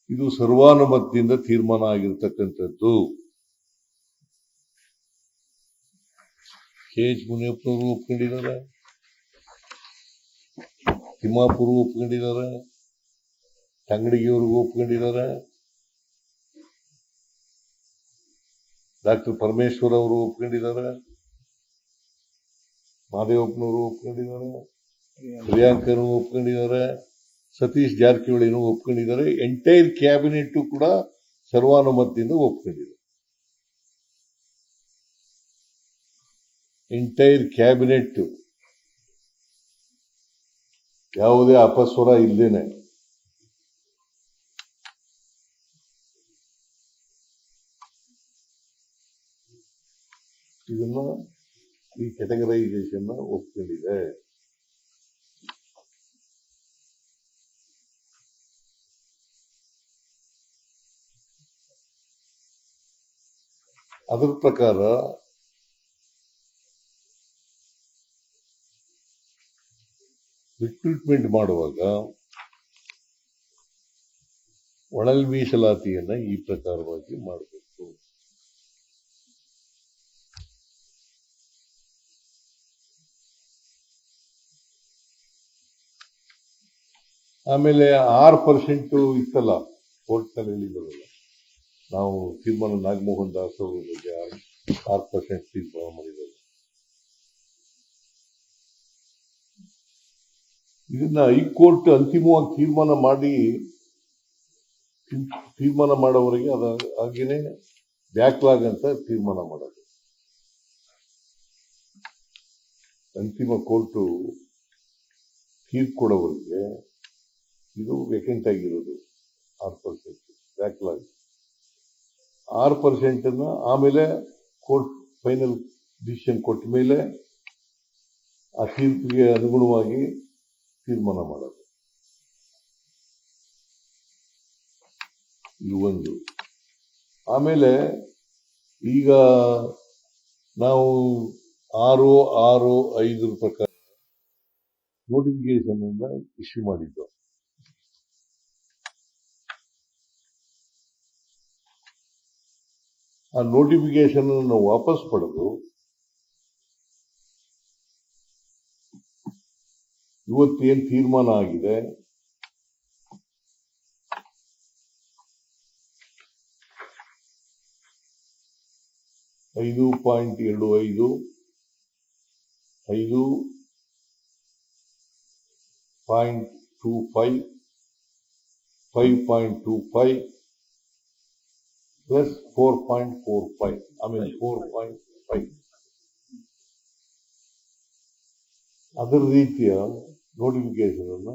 ಇದು ಸರ್ವಾನುಮತದಿಂದ ತೀರ್ಮಾನ ಆಗಿರ್ತಕ್ಕಂಥದ್ದು. ಕೆ.ಎಚ್. ಮುನಿಯಪ್ಪನವರು ಒಪ್ಕೊಂಡಿದ್ದಾರೆ, ತಿಮ್ಮಾಪುರು ಒಪ್ಕೊಂಡಿದ್ದಾರೆ, ತಂಗಡಿಗೆಯವ್ರಿಗೂ ಒಪ್ಕೊಂಡಿದ್ದಾರೆ, ಡಾಕ್ಟರ್ ಪರಮೇಶ್ವರ್ ಅವರು ಒಪ್ಕೊಂಡಿದ್ದಾರೆ, ಮಹದೇವಪ್ಪನವರು ಒಪ್ಕೊಂಡಿದ್ದಾರೆ, ಪ್ರಿಯಾಂಕರು ಒಪ್ಕೊಂಡಿದ್ದಾರೆ, ಸತೀಶ್ ಜಾರಕಿಹೊಳಿನೂ ಒಪ್ಕೊಂಡಿದ್ದಾರೆ. ಎಂಟೈರ್ ಕ್ಯಾಬಿನೆಟ್ ಕೂಡ ಸರ್ವಾನುಮತದಿಂದ ಒಪ್ಕೊಂಡಿದೆ. ಎಂಟೈರ್ ಕ್ಯಾಬಿನೆಟ್ ಯಾವುದೇ ಅಪಸ್ವರ ಇಲ್ದೇನೆ ಇದನ್ನ ಈ ಕ್ಯಾಟಗರೈಸೇಷನ್ ಒಪ್ಕೊಂಡಿದೆ. ಅದರ ಪ್ರಕಾರ ರಿಕ್ರೂಟ್ಮೆಂಟ್ ಮಾಡುವಾಗ ಒಳಲ್ ಮೀಸಲಾತಿಯನ್ನ ಈ ಪ್ರಕಾರವಾಗಿ ಮಾಡಬೇಕು. ಆಮೇಲೆ 6% ಇತ್ತಲ್ಲ ಕೋರ್ಟ್ನಲ್ಲಿ ಹೇಳಿದ್ರಲ್ಲ, ನಾವು ತೀರ್ಮಾನ ನಾಗಮೋಹನ್ ದಾಸ್ ಅವರ ಬಗ್ಗೆ 6% ತೀರ್ಮಾನ ಮಾಡಿದ್ದಾರೆ. ಇದನ್ನ ಹೈಕೋರ್ಟ್ ಅಂತಿಮವಾಗಿ ತೀರ್ಮಾನ ಮಾಡೋವರೆಗೆ ಹಾಗೇನೆ ಬ್ಯಾಕ್ಲಾಗ್ ಅಂತ ತೀರ್ಮಾನ ಮಾಡೋದು. ಅಂತಿಮ ಕೋರ್ಟು ತೀರ್ಪು ಕೊಡೋವರೆಗೆ ಇದು ವೇಕೆಂಟ್ ಆಗಿರೋದು 6% ಬ್ಯಾಕ್ಲಾಗ್. 6% ಆಮೇಲೆ ಕೋರ್ಟ್ ಫೈನಲ್ ಡಿಸಿಷನ್ ಕೊಟ್ಟ ಮೇಲೆ ಆ ತೀರ್ಪಿಗೆ ಅನುಗುಣವಾಗಿ ತೀರ್ಮಾನ ಮಾಡೋದು. ಇದು ಒಂದು. ಆಮೇಲೆ ಈಗ ನಾವು 6/6/5 ಪ್ರಕಾರ ನೋಟಿಫಿಕೇಶನ್ ಅನ್ನ ಇಶ್ಯೂ ಮಾಡಿದ್ದು. ಆ ನೋಟಿಫಿಕೇಶನ್ ಅನ್ನು ವಾಪಸ್ ಪಡೆದು ಇವತ್ತೇನು ತೀರ್ಮಾನ ಆಗಿದೆ, $5.25, 5.25, 5.25 plus 4.45, 4.5 ಅದರ ರೀತಿಯ ನೋಟಿಫಿಕೇಶನ್ ಅನ್ನ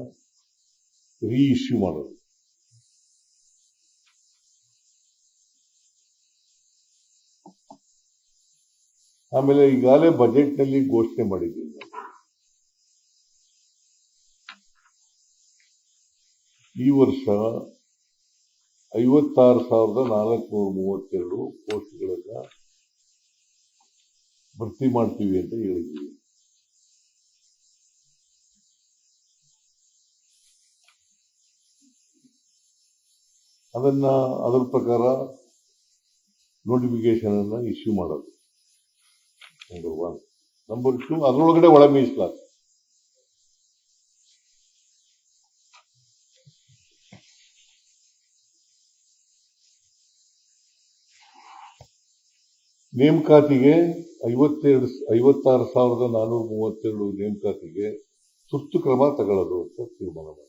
ರೀಇಶ್ಯೂ ಮಾಡೋದು. ಆಮೇಲೆ ಈಗಾಗಲೇ ಬಜೆಟ್ ನಲ್ಲಿ ಘೋಷಣೆ ಮಾಡಿದ್ದೀವಿ. ಈ ವರ್ಷ 56,432 ಪೋಸ್ಟ್ಗಳನ್ನ ಭರ್ತಿ ಮಾಡ್ತೀವಿ ಅಂತ ಹೇಳಿದ್ದೀವಿ. ಅದರ ಪ್ರಕಾರ ನೋಟಿಫಿಕೇಶನ್ ಅನ್ನ ಇಶ್ಯೂ ಮಾಡೋದು ನಂಬರ್ 1. ನಂಬರ್ 2, ಅದರೊಳಗಡೆ ಒಳ ಮೀಸಲಾತಿ. ನೇಮಕಾತಿಗೆ 56,432 ನೇಮಕಾತಿಗೆ ತುರ್ತು ಕ್ರಮ ತಗೊಳ್ಳೋದು ಅಂತ ತೀರ್ಮಾನ ಮಾಡಿ.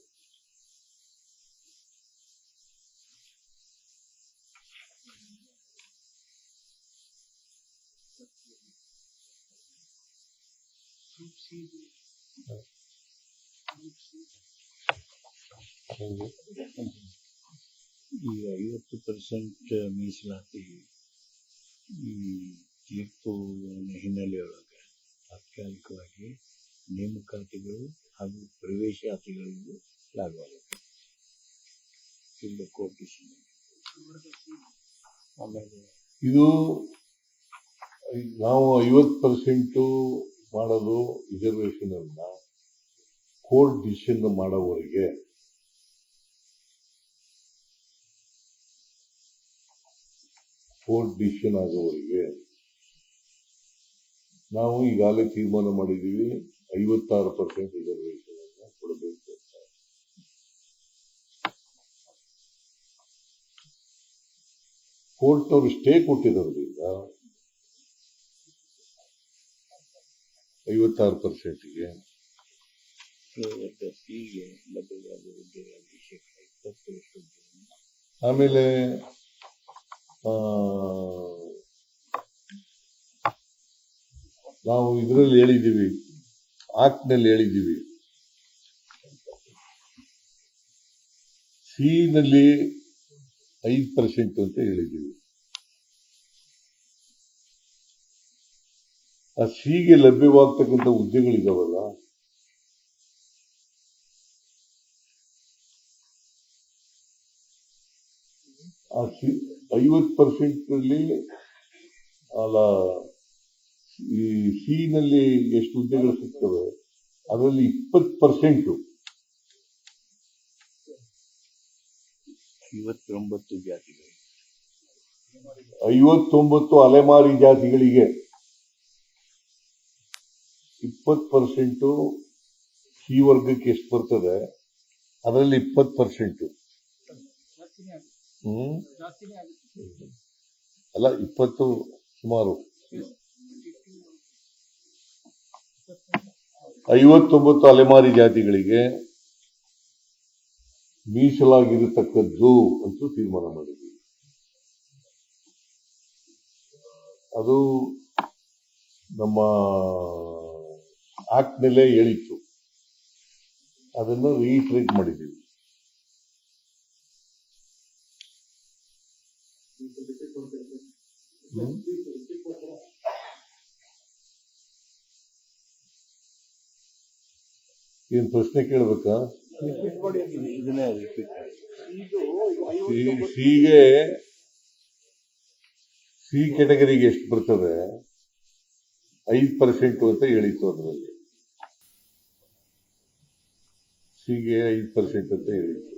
ಈ 50% ಮೀಸಲಾತಿ ಈ ತೀರ್ಪು ಹಿನ್ನೆಲೆಯೊಳಗೆ ತಾತ್ಕಾಲಿಕವಾಗಿ ನೇಮಕಾತಿಗಳು ಹಾಗೂ ಪ್ರವೇಶಾತಿಗಳಿಗೂ ಲಾಗವಾಗುತ್ತೆ. ಆಮೇಲೆ ಇದು ನಾವು 50% ಮಾಡೋದು ರಿಸರ್ವೇಶನ್ ಅನ್ನ ಕೋರ್ಟ್ ಡಿಸಿಷನ್ ಮಾಡೋವರೆಗೆ ಕೋರ್ಟ್ ಡಿಸಿಷನ್ ಆಗೋವರೆಗೆ ನಾವು ಈಗಾಗಲೇ ತೀರ್ಮಾನ ಮಾಡಿದ್ದೀವಿ 56% ರಿಸರ್ವೇಶನ್ ಅನ್ನು ಕೊಡಬೇಕು ಅಂತ. ಕೋರ್ಟ್ ಅವರು ಸ್ಟೇ ಕೊಟ್ಟಿರೋದ್ರಿಂದ 56%ಗೆ ಹೀಗೆ ಲಭ್ಯವಾದ ಹುದ್ದೆಗಳಲ್ಲಿ ಶೇಕಡ 20 ಆಮೇಲೆ ನಾವು ಇದರಲ್ಲಿ ಹೇಳಿದ್ದೀವಿ, ಆಕ್ಟ್ನಲ್ಲಿ ಹೇಳಿದ್ದೀವಿ, ಸಿ ನಲ್ಲಿ 5% ಅಂತ ಹೇಳಿದ್ದೀವಿ. ಆ ಸಿಗೆ ಲಭ್ಯವಾಗ್ತಕ್ಕಂಥ ಹುದ್ದೆಗಳಿದಾವಲ್ಲ, ಆ 50% ಅಲ್ಲ, ಈ ಸಿ ನಲ್ಲಿ ಎಷ್ಟು ಹುದ್ದೆಗಳು ಸಿಗ್ತವೆ ಅದರಲ್ಲಿ 20% 59 ಜಾತಿಗಳು, 59 ಅಲೆಮಾರಿ ಜಾತಿಗಳಿಗೆ 20% ಸಿ ವರ್ಗಕ್ಕೆ ಎಷ್ಟು ಬರ್ತದೆ ಅದರಲ್ಲಿ 20%. ಅಲ್ಲ 20 ಸುಮಾರು 59 ಅಲೆಮಾರಿ ಜಾತಿಗಳಿಗೆ ಮೀಸಲಾಗಿರತಕ್ಕದ್ದು ಅಂತ ತೀರ್ಮಾನ ಮಾಡಿದ್ದೀವಿ. ಅದು ನಮ್ಮ ಆಕ್ಟ್ ನಲ್ಲೇ ಹೇಳಿತ್ತು, ಅದನ್ನು ರೀಟ್ರೇಟ್ ಮಾಡಿದ್ದೀವಿ. ಏನ್ ಪ್ರಶ್ನೆ ಕೇಳ್ಬೇಕಾ? ಇದನ್ನೇ ರಿಪೀಟ್ ಸಿಗೆ ಸಿ ಕ್ಯಾಟಗರಿಗೆ ಎಷ್ಟು ಬರ್ತದೆ 5% ಅಂತ ಹೇಳಿತ್ತು. ಅದರಲ್ಲಿ ಸಿಗೆ 5% ಅಂತ ಹೇಳಿತ್ತು.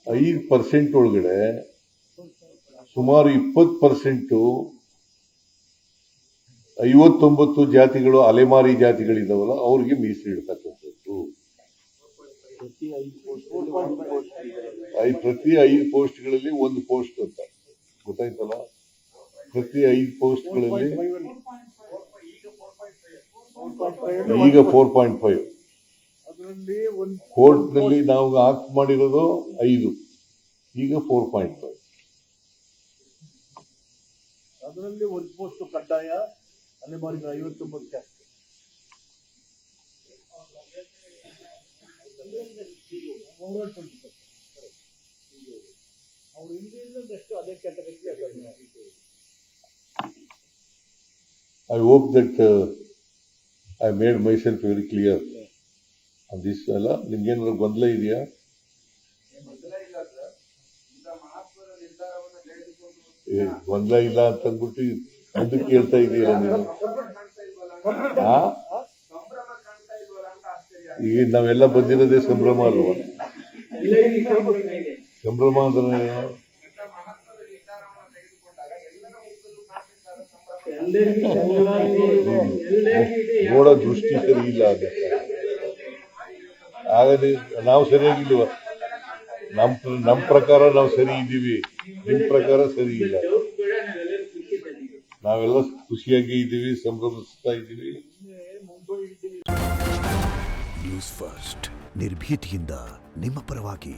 5% ಒಳಗಡೆ ಸುಮಾರು 20% 59 ಜಾತಿಗಳು ಅಲೆಮಾರಿ ಜಾತಿಗಳಿದಾವಲ್ಲ ಅವ್ರಿಗೆ ಮೀಸಲಿಡ್ತಕ್ಕಂಥದ್ದು. ಪ್ರತಿ 5 ಪೋಸ್ಟ್ಗಳಲ್ಲಿ 1 ಪೋಸ್ಟ್ ಅಂತ ಗೊತ್ತಾಯ್ತಲ್ಲ. ಪ್ರತಿ 5 ಪೋಸ್ಟ್ಗಳಲ್ಲಿ ಈಗ 4.5 ಕೋರ್ಟ್ ನಲ್ಲಿ ನಾವು ಆಕ್ಟ್ ಮಾಡಿರೋದು 5, ಈಗ 4.5. ಅದರಲ್ಲಿ 1 ಪೋಸ್ಟ್ ಕಡ್ಡಾಯ ಅಲೆಮಾರಿಗೆ 59 ಜಾಸ್ತಿ. ಅವ್ರು ಹಿಂದಿದ್ದಷ್ಟು ಅದೇ ಕ್ಯಾಟಗರಿಗೆ. I hope that I made myself very clear on this. ಅಲ್ಲ, ನಿಮ್ಗೇನಾದ್ರು ಗೊಂದಲ ಇದೆಯಾ? ಗೊಂದಲ ಇಲ್ಲ ಅಂತ ಅಂದ್ಬಿಟ್ಟು ಮುಂದಕ್ಕೆ ಕೇಳ್ತಾ ಇದೀರ ನೀವು. ಈಗ ನಾವೆಲ್ಲ ಬಂದಿರೋದೇ ಸಂಭ್ರಮ ಅಲ್ವಾ? ಸಂಭ್ರಮ ಅಂದ್ರೆ ನೋಡೋ ದೃಷ್ಟಿ ಸರಿ ಇಲ್ಲ. ಆಗದೆ ನಾವು ಸರಿಯಾಗಿಲ್ವ? ನಮ್ಮ ಪ್ರಕಾರ ನಾವು ಸರಿ ಇದ್ದೀವಿ, ನಿಮ್ ಪ್ರಕಾರ ಸರಿ ಇಲ್ಲ. ನಾವೆಲ್ಲ ಖುಷಿಯಾಗಿ ಇದ್ದೀವಿ, ಸಂಭ್ರಮಿಸ್ತಾ ಇದ್ದೀವಿ. ನ್ಯೂಸ್ ಫಸ್ಟ್, ನಿರ್ಭೀತಿಯಿಂದ ನಿಮ್ಮ ಪರವಾಗಿ.